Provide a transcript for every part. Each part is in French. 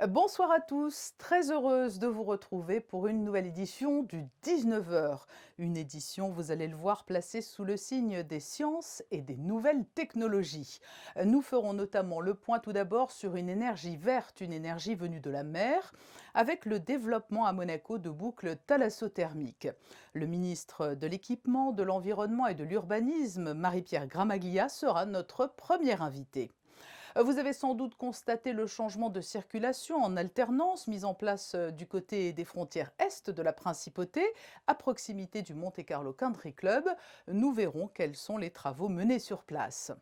Bonsoir à tous, très heureuse de vous retrouver pour une nouvelle édition du 19h. Une édition, vous allez le voir, placée sous le signe des sciences et des nouvelles technologies. Nous ferons notamment le point tout d'abord sur une énergie verte, une énergie venue de la mer, avec le développement à Monaco de boucles thalassothermiques. Le ministre de l'Équipement, de l'Environnement et de l'Urbanisme, Marie-Pierre Gramaglia, sera notre première invitée. Vous avez sans doute constaté le changement de circulation en alternance mis en place du côté des frontières est de la Principauté, à proximité du Monte-Carlo Country Club. Nous verrons quels sont les travaux menés sur place.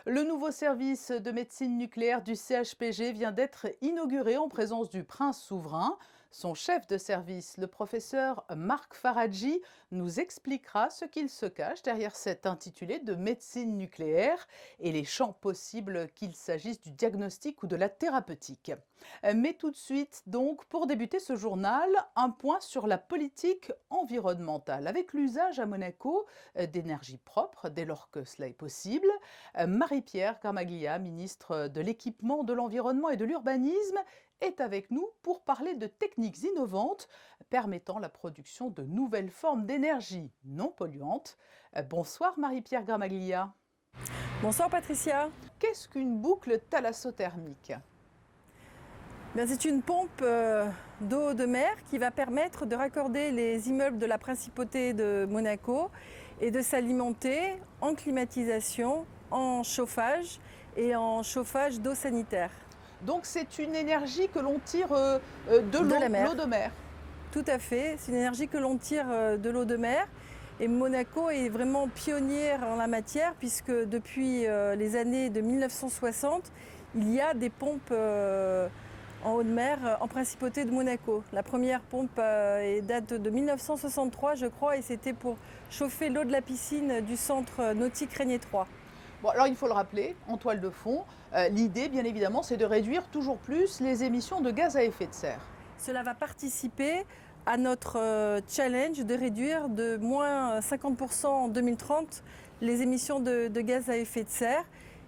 Le nouveau service de médecine nucléaire du CHPG vient d'être inauguré en présence du prince souverain. Son chef de service, le professeur Marc Faradji, nous expliquera ce qu'il se cache derrière cet intitulé de médecine nucléaire et les champs possibles, qu'il s'agisse du diagnostic ou de la thérapeutique. Mais tout de suite, donc, pour débuter ce journal, un point sur la politique environnementale, avec l'usage à Monaco d'énergie propre, dès lors que cela est possible. Marie-Pierre Gramaglia, ministre de l'Équipement, de l'Environnement et de l'Urbanisme, est avec nous pour parler de techniques innovantes permettant la production de nouvelles formes d'énergie non polluantes. Bonsoir Marie-Pierre Gramaglia. Bonsoir Patricia. Qu'est-ce qu'une boucle thalassothermique? C'est une pompe d'eau de mer qui va permettre de raccorder les immeubles de la Principauté de Monaco et de s'alimenter en climatisation, en chauffage et en chauffage d'eau sanitaire. Donc c'est une énergie que l'on tire de l'eau de mer. Tout à fait, c'est une énergie que l'on tire de l'eau de mer. Et Monaco est vraiment pionnière en la matière puisque depuis les années de 1960, il y a des pompes en haute mer en Principauté de Monaco. La première pompe date de 1963 je crois et c'était pour chauffer l'eau de la piscine du centre nautique Régnier 3. Bon, alors il faut le rappeler, en toile de fond, l'idée bien évidemment c'est de réduire toujours plus les émissions de gaz à effet de serre. Cela va participer à notre challenge de réduire de moins 50% en 2030 les émissions de gaz à effet de serre.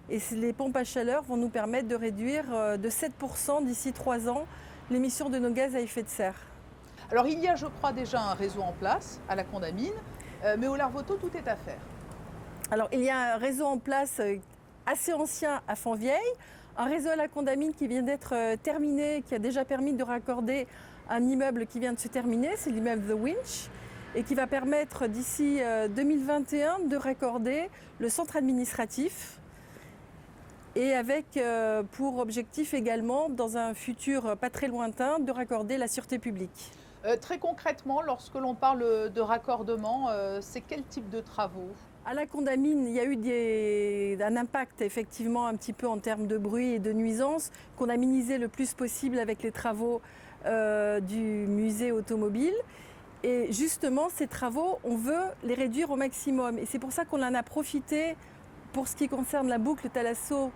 Et les pompes à chaleur vont nous permettre de réduire de 7% d'ici 3 ans l'émission de nos gaz à effet de serre. Alors il y a, je crois, déjà un réseau en place à la Condamine, mais au Larvoto, tout est à faire. Alors il y a un réseau en place assez ancien à Fontvieille, un réseau à la Condamine qui vient d'être terminé, qui a déjà permis de raccorder un immeuble qui vient de se terminer, c'est l'immeuble The Winch, et qui va permettre d'ici 2021 de raccorder le centre administratif et avec pour objectif également, dans un futur pas très lointain, de raccorder la sûreté publique. Très concrètement, lorsque l'on parle de raccordement, c'est quel type de travaux? À la Condamine, il y a eu un impact effectivement un petit peu en termes de bruit et de nuisance qu'on a minimisé le plus possible avec les travaux du musée automobile. Et justement, ces travaux, on veut les réduire au maximum. Et c'est pour ça qu'on en a profité pour ce qui concerne la boucle Thalasso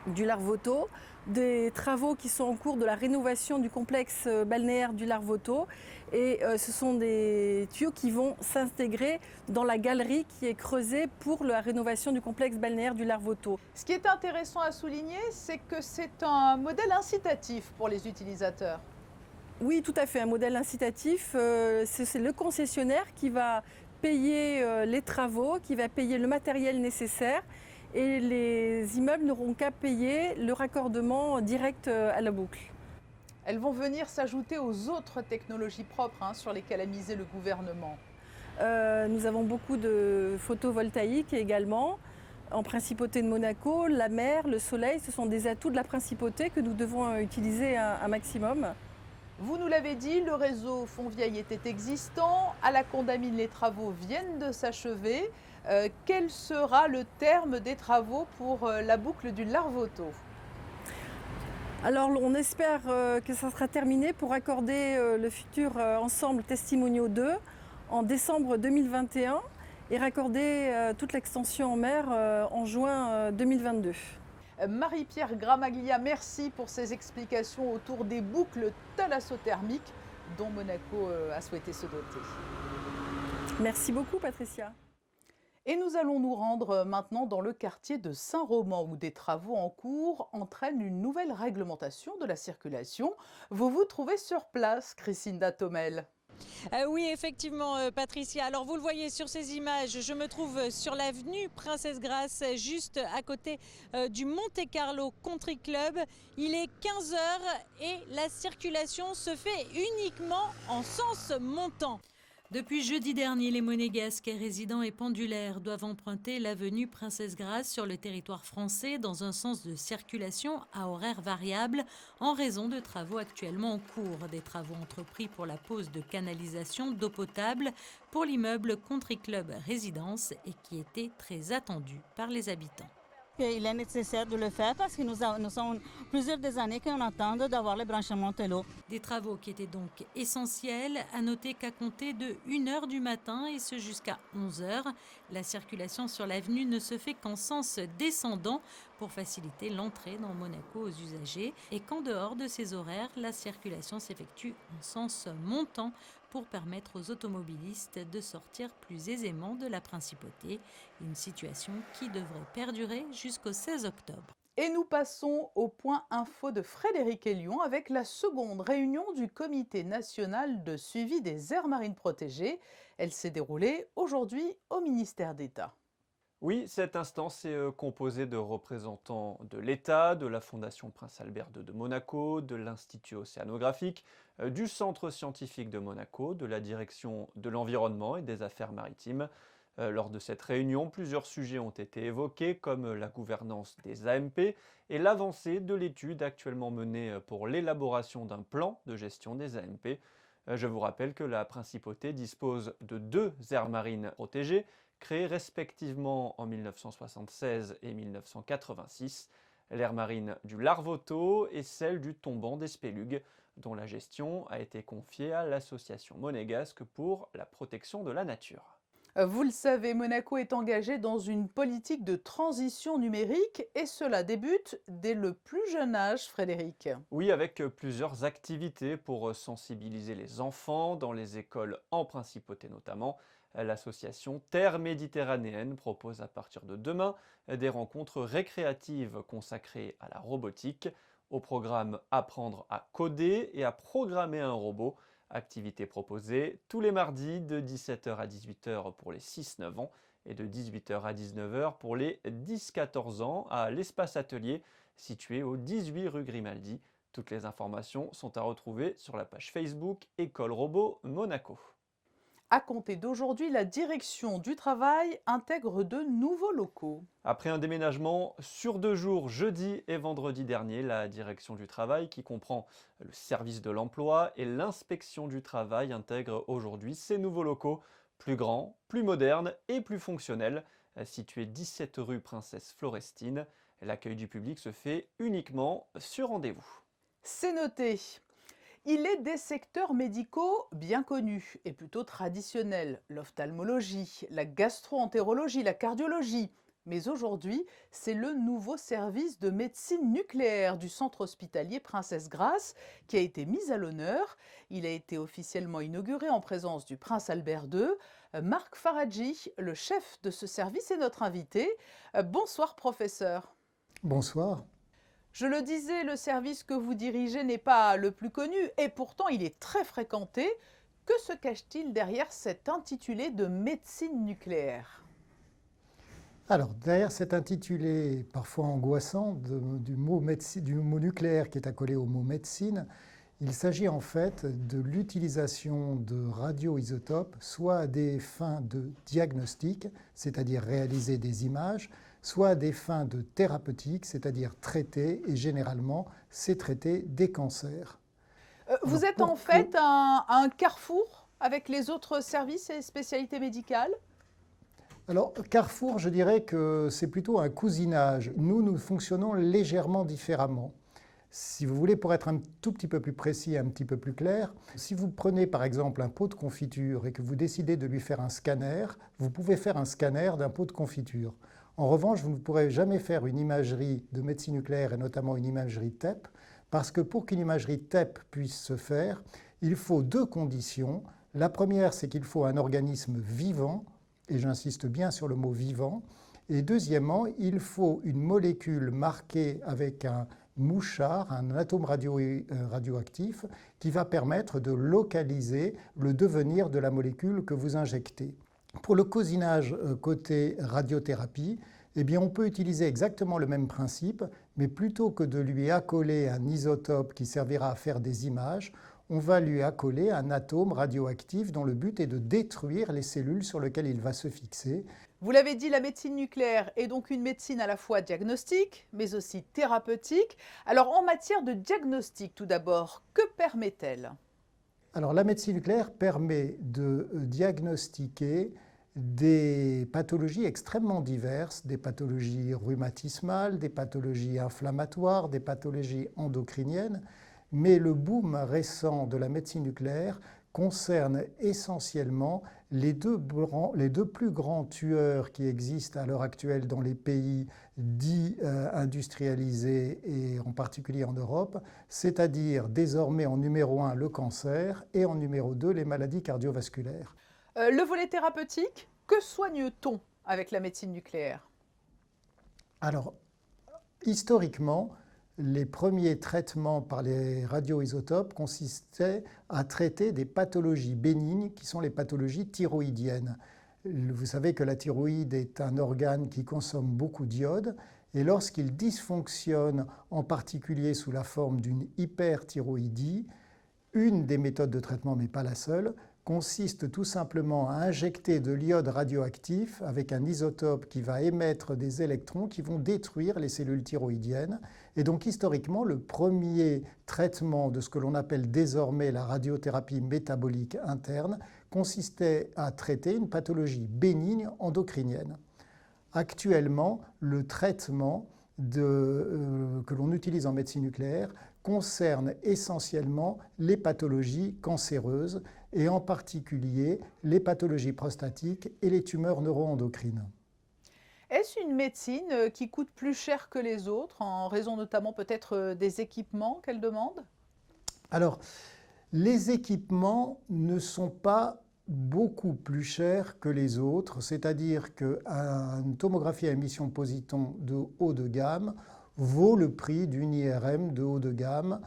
du Larvoto, des travaux qui sont en cours de la rénovation du complexe balnéaire du Larvoto. Et ce sont des tuyaux qui vont s'intégrer dans la galerie qui est creusée pour la rénovation du complexe balnéaire du Larvoto. Ce qui est intéressant à souligner, c'est que c'est un modèle incitatif pour les utilisateurs. Oui, tout à fait, un modèle incitatif. C'est le concessionnaire qui va payer les travaux, qui va payer le matériel nécessaire et les immeubles n'auront qu'à payer le raccordement direct à la boucle. Elles vont venir s'ajouter aux autres technologies propres sur lesquelles a misé le gouvernement. Nous avons beaucoup de photovoltaïque également. En Principauté de Monaco, la mer, le soleil, ce sont des atouts de la Principauté que nous devons utiliser un maximum. Vous nous l'avez dit, le réseau Fontvieille était existant. À la Condamine, les travaux viennent de s'achever. Quel sera le terme des travaux pour la boucle du Larvoto? Alors on espère que ça sera terminé pour accorder le futur ensemble Testimonio 2 en décembre 2021 et raccorder toute l'extension en mer en juin 2022. Marie-Pierre Gramaglia, merci pour ces explications autour des boucles thalassothermiques dont Monaco a souhaité se doter. Merci beaucoup Patricia. Et nous allons nous rendre maintenant dans le quartier de Saint-Roman où des travaux en cours entraînent une nouvelle réglementation de la circulation. Vous vous trouvez sur place, Christine Datomel. Oui, effectivement, Patricia. Alors, vous le voyez sur ces images, je me trouve sur l'avenue Princesse Grace, juste à côté du Monte Carlo Country Club. Il est 15 heures et la circulation se fait uniquement en sens montant. Depuis jeudi dernier, les monégasques résidents et pendulaires doivent emprunter l'avenue Princesse Grace sur le territoire français dans un sens de circulation à horaire variable en raison de travaux actuellement en cours. Des travaux entrepris pour la pose de canalisation d'eau potable pour l'immeuble Country Club Résidence et qui étaient très attendus par les habitants. Il est nécessaire de le faire parce que nous sommes plusieurs années qu'on attend d'avoir le branchement de l'eau. Des travaux qui étaient donc essentiels. À noter qu'à compter de 1h du matin et ce jusqu'à 11h, la circulation sur l'avenue ne se fait qu'en sens descendant pour faciliter l'entrée dans Monaco aux usagers et qu'en dehors de ces horaires, la circulation s'effectue en sens montant pour permettre aux automobilistes de sortir plus aisément de la principauté, une situation qui devrait perdurer jusqu'au 16 octobre. Et nous passons au point info de Frédéric Hélion avec la seconde réunion du Comité national de suivi des aires marines protégées. Elle s'est déroulée aujourd'hui au ministère d'État. Oui, cette instance est composée de représentants de l'État, de la Fondation Prince Albert II de Monaco, de l'Institut océanographique, du Centre scientifique de Monaco, de la Direction de l'environnement et des affaires maritimes. Lors de cette réunion, plusieurs sujets ont été évoqués comme la gouvernance des AMP et l'avancée de l'étude actuellement menée pour l'élaboration d'un plan de gestion des AMP. Je vous rappelle que la Principauté dispose de 2 aires marines protégées, créées respectivement en 1976 et 1986, l'aire marine du Larvoto et celle du Tombant d'Espelugue, dont la gestion a été confiée à l'association monégasque pour la protection de la nature. Vous le savez, Monaco est engagé dans une politique de transition numérique et cela débute dès le plus jeune âge, Frédéric. Oui, avec plusieurs activités pour sensibiliser les enfants dans les écoles en Principauté notamment. L'association Terre Méditerranéenne propose à partir de demain des rencontres récréatives consacrées à la robotique. Au programme Apprendre à coder et à programmer un robot. Activité proposée tous les mardis de 17h à 18h pour les 6-9 ans et de 18h à 19h pour les 10-14 ans à l'espace atelier situé au 18 rue Grimaldi. Toutes les informations sont à retrouver sur la page Facebook École Robot Monaco. À compter d'aujourd'hui, la direction du travail intègre de nouveaux locaux. Après un déménagement sur 2 jours, jeudi et vendredi dernier, la direction du travail, qui comprend le service de l'emploi et l'inspection du travail, intègre aujourd'hui ces nouveaux locaux, plus grands, plus modernes et plus fonctionnels, situés 17 rue Princesse Florestine. L'accueil du public se fait uniquement sur rendez-vous. C'est noté. Il est des secteurs médicaux bien connus et plutôt traditionnels, l'ophtalmologie, la gastro-entérologie, la cardiologie. Mais aujourd'hui, c'est le nouveau service de médecine nucléaire du centre hospitalier Princesse Grace qui a été mis à l'honneur. Il a été officiellement inauguré en présence du prince Albert II. Marc Faradji, le chef de ce service, est notre invité. Bonsoir professeur. Bonsoir. Je le disais, le service que vous dirigez n'est pas le plus connu et pourtant il est très fréquenté. Que se cache-t-il derrière cet intitulé de médecine nucléaire ? Alors, derrière cet intitulé parfois angoissant du mot nucléaire qui est accolé au mot médecine, il s'agit en fait de l'utilisation de radioisotopes soit à des fins de diagnostic, c'est-à-dire réaliser des images, soit à des fins de thérapeutique, c'est-à-dire traiter, et généralement, c'est traiter des cancers. Vous êtes en fait un carrefour avec les autres services et spécialités médicales ? Alors, carrefour, je dirais que c'est plutôt un cousinage. Nous fonctionnons légèrement différemment. Si vous voulez, pour être un tout petit peu plus précis, un petit peu plus clair, si vous prenez par exemple un pot de confiture et que vous décidez de lui faire un scanner, vous pouvez faire un scanner d'un pot de confiture. En revanche, vous ne pourrez jamais faire une imagerie de médecine nucléaire et notamment une imagerie TEP, parce que pour qu'une imagerie TEP puisse se faire, il faut 2 conditions. La première, c'est qu'il faut un organisme vivant, et j'insiste bien sur le mot vivant. Et deuxièmement, il faut une molécule marquée avec un mouchard, un atome radioactif, qui va permettre de localiser le devenir de la molécule que vous injectez. Pour le cousinage côté radiothérapie, eh bien, on peut utiliser exactement le même principe, mais plutôt que de lui accoler un isotope qui servira à faire des images, on va lui accoler un atome radioactif dont le but est de détruire les cellules sur lesquelles il va se fixer. Vous l'avez dit, la médecine nucléaire est donc une médecine à la fois diagnostique, mais aussi thérapeutique. Alors en matière de diagnostic, tout d'abord, que permet-elle ? Alors la médecine nucléaire permet de diagnostiquer des pathologies extrêmement diverses, des pathologies rhumatismales, des pathologies inflammatoires, des pathologies endocriniennes, mais le boom récent de la médecine nucléaire concerne essentiellement les deux plus grands tueurs qui existent à l'heure actuelle dans les pays dits industrialisés et en particulier en Europe, c'est-à-dire désormais en numéro 1 le cancer et en numéro 2 les maladies cardiovasculaires. Le volet thérapeutique, que soigne-t-on avec la médecine nucléaire ? Alors, historiquement, les premiers traitements par les radioisotopes consistaient à traiter des pathologies bénignes qui sont les pathologies thyroïdiennes. Vous savez que la thyroïde est un organe qui consomme beaucoup d'iode et lorsqu'il dysfonctionne, en particulier sous la forme d'une hyperthyroïdie, une des méthodes de traitement, mais pas la seule, consiste tout simplement à injecter de l'iode radioactif avec un isotope qui va émettre des électrons qui vont détruire les cellules thyroïdiennes. Et donc historiquement, le premier traitement de ce que l'on appelle désormais la radiothérapie métabolique interne consistait à traiter une pathologie bénigne endocrinienne. Actuellement, le traitement que l'on utilise en médecine nucléaire concerne essentiellement les pathologies cancéreuses et en particulier les pathologies prostatiques et les tumeurs neuroendocrines. Est-ce une médecine qui coûte plus cher que les autres, en raison notamment peut-être des équipements qu'elle demande ? Alors, les équipements ne sont pas beaucoup plus chers que les autres, c'est-à-dire qu'une tomographie à émission positons de haut de gamme vaut le prix d'une IRM de haut de gamme,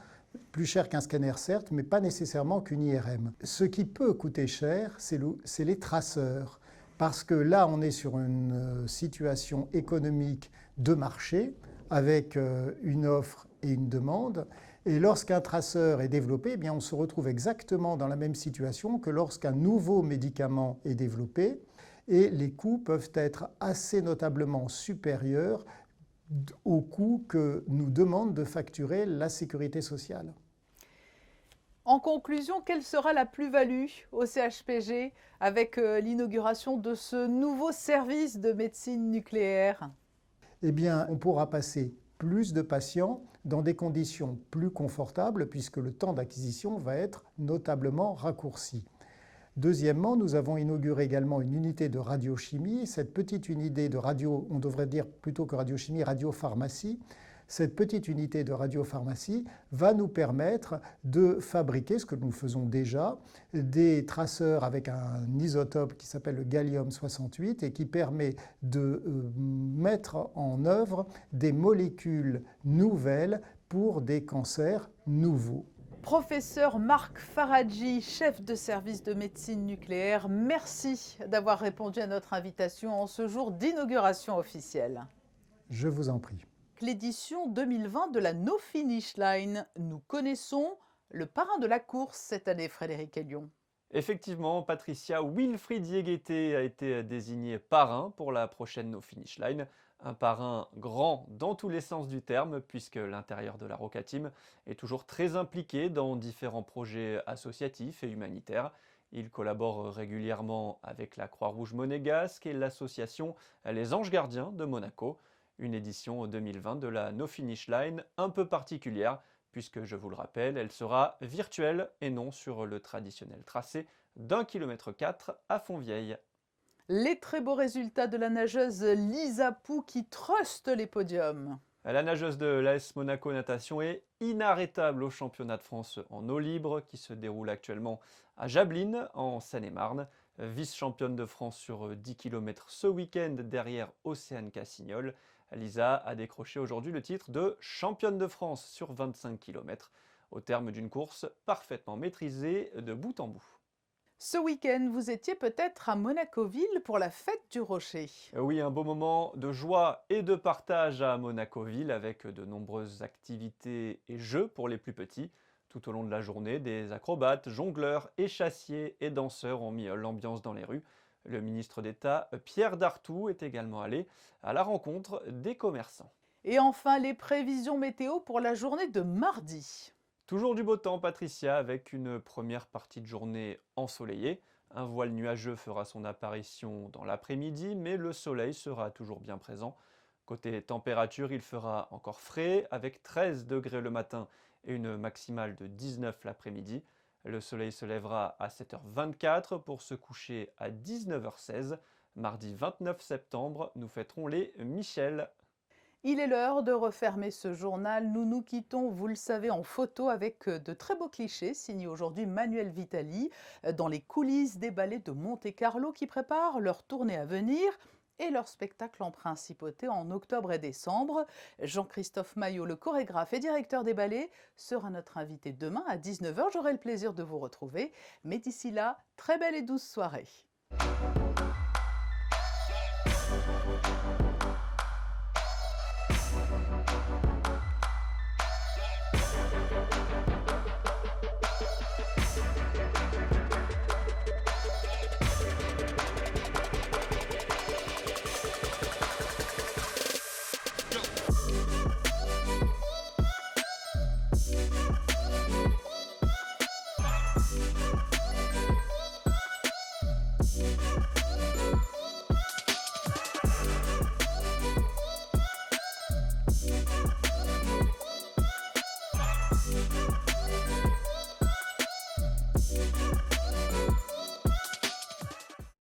plus cher qu'un scanner certes, mais pas nécessairement qu'une IRM. Ce qui peut coûter cher, c'est les traceurs, parce que là on est sur une situation économique de marché, avec une offre et une demande, et lorsqu'un traceur est développé, eh bien on se retrouve exactement dans la même situation que lorsqu'un nouveau médicament est développé, et les coûts peuvent être assez notablement supérieurs au coût que nous demande de facturer la sécurité sociale. En conclusion, quelle sera la plus-value au CHPG avec l'inauguration de ce nouveau service de médecine nucléaire ? Eh bien, on pourra passer plus de patients dans des conditions plus confortables puisque le temps d'acquisition va être notablement raccourci. Deuxièmement, nous avons inauguré également une unité de radiochimie. Cette petite unité de radio, on devrait dire plutôt que radiochimie, radiopharmacie. Cette petite unité de radiopharmacie va nous permettre de fabriquer, ce que nous faisons déjà, des traceurs avec un isotope qui s'appelle le gallium-68 et qui permet de mettre en œuvre des molécules nouvelles pour des cancers nouveaux. Professeur Marc Faradji, chef de service de médecine nucléaire, merci d'avoir répondu à notre invitation en ce jour d'inauguration officielle. Je vous en prie. L'édition 2020 de la No Finish Line, nous connaissons le parrain de la course cette année, Frédéric Hélion. Effectivement, Patricia, Wilfried Yeguete a été désigné parrain pour la prochaine No Finish Line. Un parrain grand dans tous les sens du terme, puisque l'intérieur de la Roca Team est toujours très impliqué dans différents projets associatifs et humanitaires. Il collabore régulièrement avec la Croix-Rouge monégasque et l'association Les Anges Gardiens de Monaco. Une édition 2020 de la No Finish Line un peu particulière, puisque je vous le rappelle, elle sera virtuelle et non sur le traditionnel tracé d'1,4 km à Fontvieille. Les très beaux résultats de la nageuse Lisa Pou qui truste les podiums. La nageuse de l'AS Monaco Natation est inarrêtable au championnat de France en eau libre qui se déroule actuellement à Jablines en Seine-et-Marne. Vice-championne de France sur 10 km ce week-end derrière Océane Cassignol, Lisa a décroché aujourd'hui le titre de championne de France sur 25 km, au terme d'une course parfaitement maîtrisée de bout en bout. Ce week-end, vous étiez peut-être à Monacoville pour la fête du Rocher. Oui, un beau moment de joie et de partage à Monacoville avec de nombreuses activités et jeux pour les plus petits. Tout au long de la journée, des acrobates, jongleurs, échassiers et danseurs ont mis l'ambiance dans les rues. Le ministre d'État Pierre Dartout est également allé à la rencontre des commerçants. Et enfin, les prévisions météo pour la journée de mardi. Toujours du beau temps, Patricia, avec une première partie de journée ensoleillée. Un voile nuageux fera son apparition dans l'après-midi, mais le soleil sera toujours bien présent. Côté température, il fera encore frais, avec 13 degrés le matin et une maximale de 19 l'après-midi. Le soleil se lèvera à 7h24 pour se coucher à 19h16. Mardi 29 septembre, nous fêterons les Michel. Il est l'heure de refermer ce journal. Nous nous quittons, vous le savez, en photo avec de très beaux clichés, signés aujourd'hui Manuel Vitali, dans les coulisses des ballets de Monte-Carlo qui préparent leur tournée à venir et leur spectacle en principauté en octobre et décembre. Jean-Christophe Maillot, le chorégraphe et directeur des ballets, sera notre invité demain à 19h. J'aurai le plaisir de vous retrouver. Mais d'ici là, très belle et douce soirée.